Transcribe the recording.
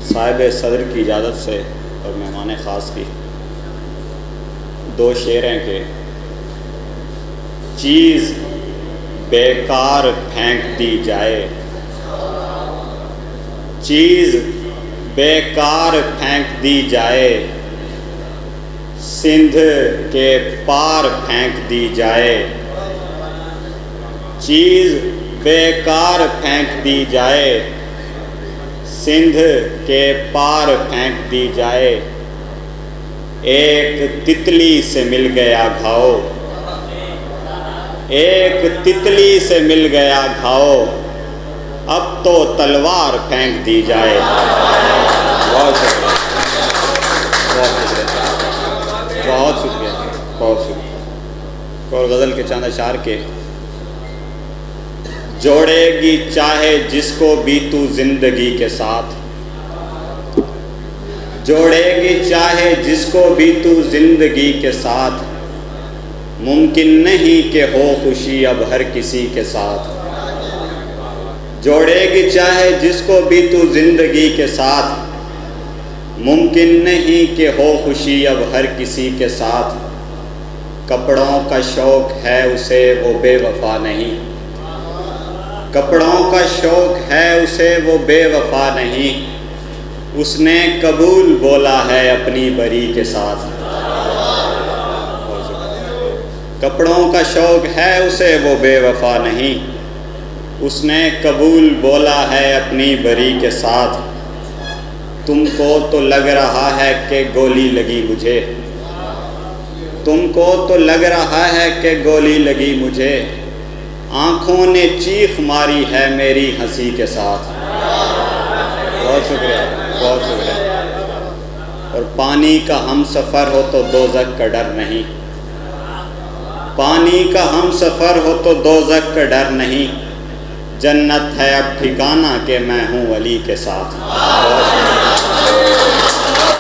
साहिब सदर की इजाज़त से और मेहमान ख़ास की दो शेर हैं कि चीज़ बेकार फेंक दी जाए, चीज़ बेकार फेंक दी जाए, सिंध के पार फेंक दी जाए। चीज़ बेकार फेंक दी जाए, सिंध के पार फेंक दी जाए। एक तितली से मिल गया घाव, एक तितली से मिल गया घाव, अब तो तलवार फेंक दी जाए। बहुत शुक्रिया, बहुत शुक्रिया, बहुत शुक्रिया, बहुत शुक्रिया। और गज़ल के चंद अशार के जोड़ेगी चाहे जिसको भी तू जिंदगी के साथ, जोड़ेगी चाहे जिसको भी तू जिंदगी के साथ, मुमकिन नहीं कि हो खुशी अब हर किसी के साथ। जोड़ेगी चाहे जिसको भी तू जिंदगी के साथ, मुमकिन नहीं कि हो खुशी अब हर किसी के साथ। कपड़ों का शौक़ है उसे वो बेवफा नहीं, कपड़ों का शौक़ है उसे वो बेवफा नहीं, उसने कबूल बोला है अपनी बरी के साथ। कपड़ों का शौक़ है उसे वो बेवफा नहीं, उसने कबूल बोला है अपनी बरी के साथ। तुमको तो लग रहा है कि गोली लगी मुझे, तुमको तो लग रहा है कि गोली लगी मुझे, आँखों ने चीख मारी है मेरी हंसी के साथ। बहुत शुक्रिया, बहुत शुक्रिया। और पानी का हम सफ़र हो तो दोज़ख का डर नहीं, पानी का हम सफ़र हो तो दोज़ख का डर नहीं, जन्नत है अब ठिकाना कि मैं हूँ वली के साथ।